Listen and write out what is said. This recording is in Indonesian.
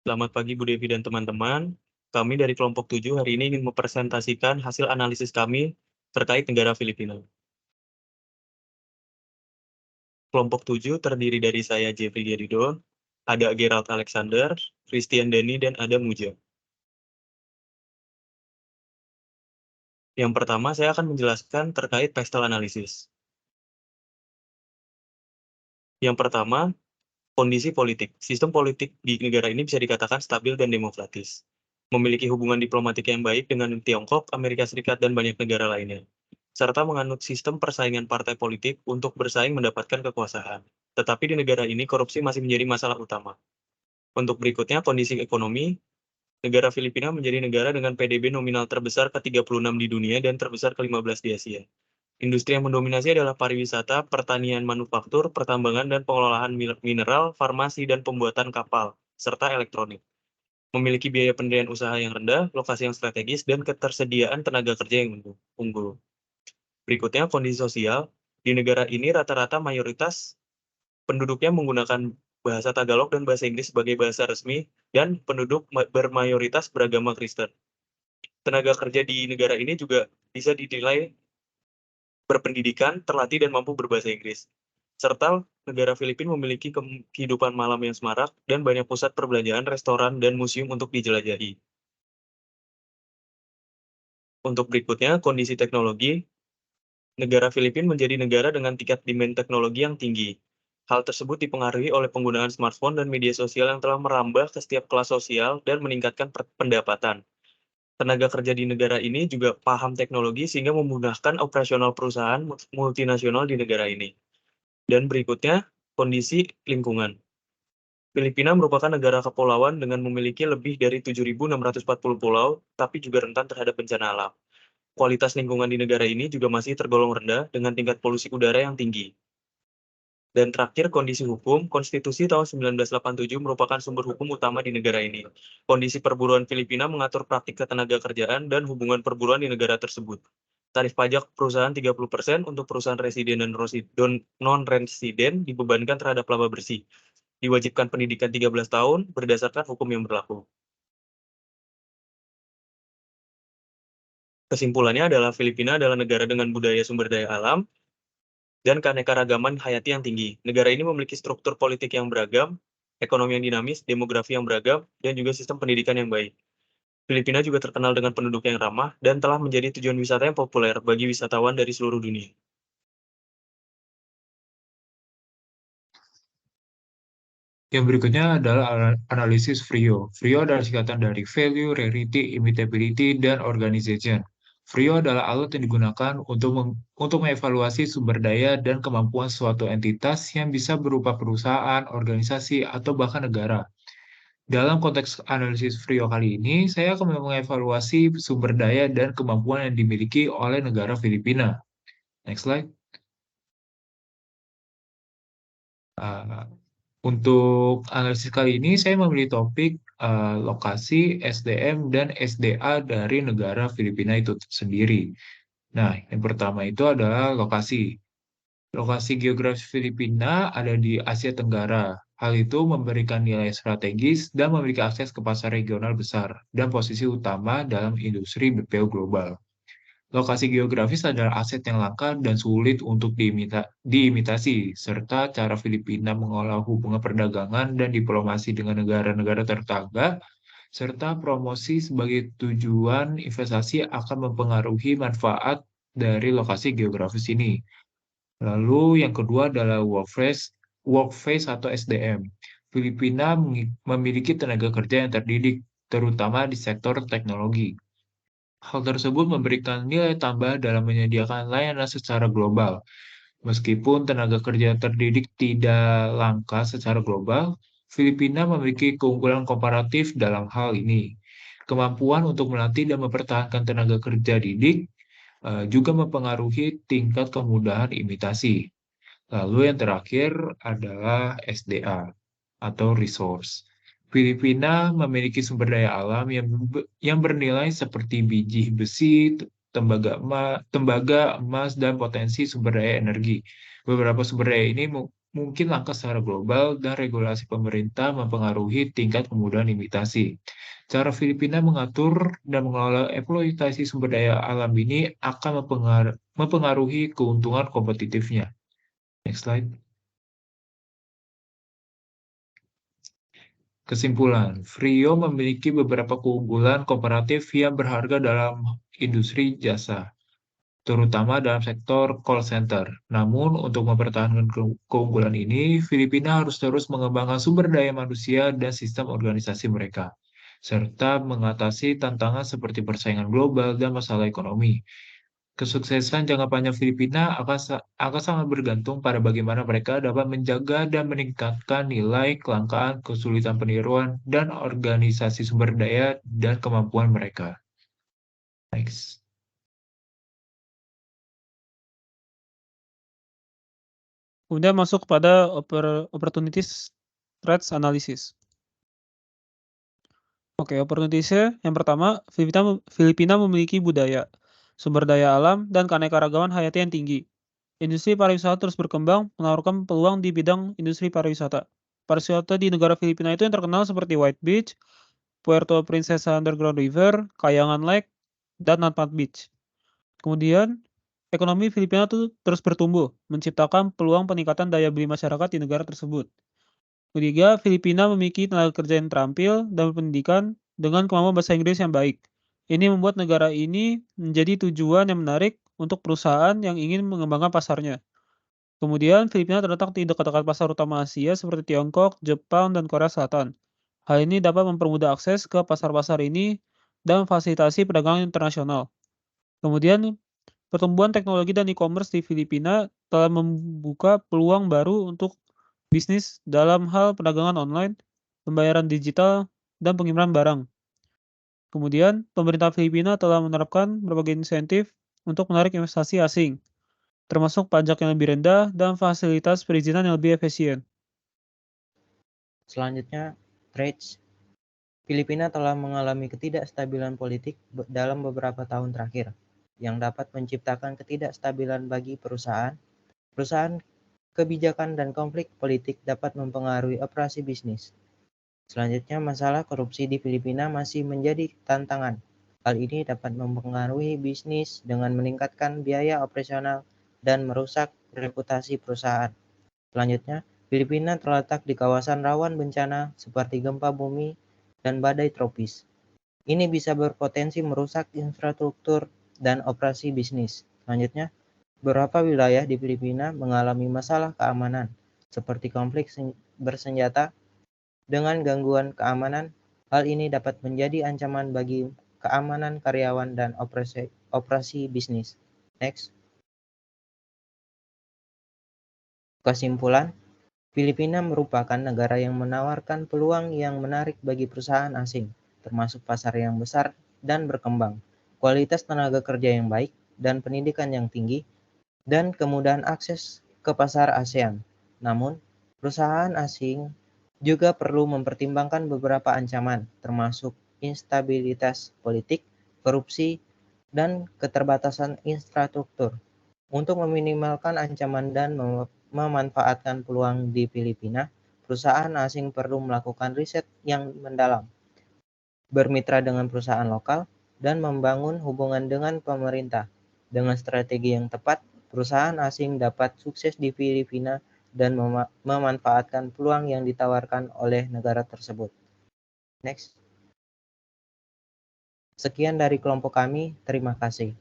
Selamat pagi Bu Devi dan teman-teman. Kami dari kelompok 7 hari ini ingin mempresentasikan hasil analisis kami terkait negara Filipina. Kelompok 7 terdiri dari saya Jeffrey Diarido, ada Gerald Alexander, Christian Denny, dan Adam Muja. Yang pertama, saya akan menjelaskan terkait pestel analisis. Yang pertama, kondisi politik. Sistem politik di negara ini bisa dikatakan stabil dan demokratis. Memiliki hubungan diplomatik yang baik dengan Tiongkok, Amerika Serikat, dan banyak negara lainnya. Serta menganut sistem persaingan partai politik untuk bersaing mendapatkan kekuasaan. Tetapi di negara ini korupsi masih menjadi masalah utama. Untuk berikutnya, kondisi ekonomi. Negara Filipina menjadi negara dengan PDB nominal terbesar ke-36 di dunia dan terbesar ke-15 di Asia. Industri yang mendominasi adalah pariwisata, pertanian manufaktur, pertambangan dan pengelolaan mineral, farmasi dan pembuatan kapal, serta elektronik. Memiliki biaya pendirian usaha yang rendah, lokasi yang strategis, dan ketersediaan tenaga kerja yang unggul. Berikutnya, kondisi sosial. Di negara ini rata-rata mayoritas penduduknya menggunakan bahasa Tagalog dan bahasa Inggris sebagai bahasa resmi, dan penduduk bermayoritas beragama Kristen. Tenaga kerja di negara ini juga bisa dinilai berpendidikan, terlatih, dan mampu berbahasa Inggris. Serta negara Filipina memiliki kehidupan malam yang semarak dan banyak pusat perbelanjaan, restoran, dan museum untuk dijelajahi. Untuk berikutnya, kondisi teknologi. Negara Filipina menjadi negara dengan tingkat demand teknologi yang tinggi. Hal tersebut dipengaruhi oleh penggunaan smartphone dan media sosial yang telah merambah ke setiap kelas sosial dan meningkatkan pendapatan. Tenaga kerja di negara ini juga paham teknologi sehingga memudahkan operasional perusahaan multinasional di negara ini. Dan berikutnya, kondisi lingkungan. Filipina merupakan negara kepulauan dengan memiliki lebih dari 7.640 pulau, tapi juga rentan terhadap bencana alam. Kualitas lingkungan di negara ini juga masih tergolong rendah dengan tingkat polusi udara yang tinggi. Dan terakhir, kondisi hukum. Konstitusi tahun 1987 merupakan sumber hukum utama di negara ini. Kondisi perburuan Filipina mengatur praktik ketenagakerjaan dan hubungan perburuan di negara tersebut. Tarif pajak perusahaan 30% untuk perusahaan residen dan non-residen dibebankan terhadap laba bersih. Diwajibkan pendidikan 13 tahun berdasarkan hukum yang berlaku. Kesimpulannya adalah Filipina adalah negara dengan budaya sumber daya alam dan keanekaragaman hayati yang tinggi. Negara ini memiliki struktur politik yang beragam, ekonomi yang dinamis, demografi yang beragam, dan juga sistem pendidikan yang baik. Filipina juga terkenal dengan penduduk yang ramah dan telah menjadi tujuan wisata yang populer bagi wisatawan dari seluruh dunia. Yang berikutnya adalah analisis FRIO. FRIO adalah singkatan dari Value, Rarity, Imitability, dan Organization. FRIO adalah alat yang digunakan untuk mengevaluasi sumber daya dan kemampuan suatu entitas yang bisa berupa perusahaan, organisasi, atau bahkan negara. Dalam konteks analisis FRIO kali ini, saya akan mengevaluasi sumber daya dan kemampuan yang dimiliki oleh negara Filipina. Next slide. Uh, Untuk analisis kali ini, saya memilih topik lokasi, SDM, dan SDA dari negara Filipina itu sendiri. Nah, yang pertama itu adalah lokasi. Lokasi geografis Filipina ada di Asia Tenggara. Hal itu memberikan nilai strategis dan memiliki akses ke pasar regional besar dan posisi utama dalam industri BPO global. Lokasi geografis adalah aset yang langka dan sulit untuk diimitasi, serta cara Filipina mengolah hubungan perdagangan dan diplomasi dengan negara-negara tetangga, serta promosi sebagai tujuan investasi akan mempengaruhi manfaat dari lokasi geografis ini. Lalu yang kedua adalah workforce atau SDM. Filipina memiliki tenaga kerja yang terdidik, terutama di sektor teknologi. Hal tersebut memberikan nilai tambah dalam menyediakan layanan secara global. Meskipun tenaga kerja terdidik tidak langka secara global, Filipina memiliki keunggulan komparatif dalam hal ini. Kemampuan untuk melatih dan mempertahankan tenaga kerja didik juga mempengaruhi tingkat kemudahan imitasi. Lalu yang terakhir adalah SDA atau resource. Filipina memiliki sumber daya alam yang bernilai seperti biji besi, tembaga emas, dan potensi sumber daya energi. Beberapa sumber daya ini mungkin langka secara global dan regulasi pemerintah mempengaruhi tingkat kemudahan imitasi. Cara Filipina mengatur dan mengelola eksploitasi sumber daya alam ini akan mempengaruhi keuntungan kompetitifnya. Next slide. Kesimpulan, Frio memiliki beberapa keunggulan komparatif yang berharga dalam industri jasa, terutama dalam sektor call center. Namun, untuk mempertahankan keunggulan ini, Filipina harus terus mengembangkan sumber daya manusia dan sistem organisasi mereka, serta mengatasi tantangan seperti persaingan global dan masalah ekonomi. Kesuksesan jangka panjang Filipina akan sangat bergantung pada bagaimana mereka dapat menjaga dan meningkatkan nilai, kelangkaan, kesulitan peniruan, dan organisasi sumber daya dan kemampuan mereka. Next. Kemudian masuk kepada opportunities threats analysis. Oke, opportunities-nya yang pertama, Filipina memiliki budaya, sumber daya alam, dan keanekaragaman hayati yang tinggi. Industri pariwisata terus berkembang, menawarkan peluang di bidang industri pariwisata. Pariwisata di negara Filipina itu yang terkenal seperti White Beach, Puerto Princesa Underground River, Kayangan Lake, dan Natmat Beach. Kemudian, ekonomi Filipina tuh terus bertumbuh, menciptakan peluang peningkatan daya beli masyarakat di negara tersebut. Ketiga, Filipina memiliki tenaga kerja yang terampil dan pendidikan dengan kemampuan bahasa Inggris yang baik. Ini membuat negara ini menjadi tujuan yang menarik untuk perusahaan yang ingin mengembangkan pasarnya. Kemudian, Filipina terletak di dekat-dekat pasar utama Asia seperti Tiongkok, Jepang, dan Korea Selatan. Hal ini dapat mempermudah akses ke pasar-pasar ini dan memfasilitasi perdagangan internasional. Kemudian, pertumbuhan teknologi dan e-commerce di Filipina telah membuka peluang baru untuk bisnis dalam hal perdagangan online, pembayaran digital, dan pengiriman barang. Kemudian, pemerintah Filipina telah menerapkan berbagai insentif untuk menarik investasi asing, termasuk pajak yang lebih rendah dan fasilitas perizinan yang lebih efisien. Selanjutnya, trades. Filipina telah mengalami ketidakstabilan politik dalam beberapa tahun terakhir, yang dapat menciptakan ketidakstabilan bagi perusahaan. Kebijakan dan konflik politik dapat mempengaruhi operasi bisnis. Selanjutnya, masalah korupsi di Filipina masih menjadi tantangan. Hal ini dapat mempengaruhi bisnis dengan meningkatkan biaya operasional dan merusak reputasi perusahaan. Selanjutnya, Filipina terletak di kawasan rawan bencana seperti gempa bumi dan badai tropis. Ini bisa berpotensi merusak infrastruktur dan operasi bisnis. Selanjutnya, beberapa wilayah di Filipina mengalami masalah keamanan, seperti konflik bersenjata. Dengan gangguan keamanan, hal ini dapat menjadi ancaman bagi keamanan karyawan dan operasi bisnis. Next. Kesimpulan, Filipina merupakan negara yang menawarkan peluang yang menarik bagi perusahaan asing, termasuk pasar yang besar dan berkembang, kualitas tenaga kerja yang baik, dan pendidikan yang tinggi, dan kemudahan akses ke pasar ASEAN. Namun, perusahaan asing juga perlu mempertimbangkan beberapa ancaman, termasuk instabilitas politik, korupsi, dan keterbatasan infrastruktur. Untuk meminimalkan ancaman dan memanfaatkan peluang di Filipina, perusahaan asing perlu melakukan riset yang mendalam, bermitra dengan perusahaan lokal, dan membangun hubungan dengan pemerintah. Dengan strategi yang tepat, perusahaan asing dapat sukses di Filipina dan memanfaatkan peluang yang ditawarkan oleh negara tersebut. Next. Sekian dari kelompok kami, terima kasih.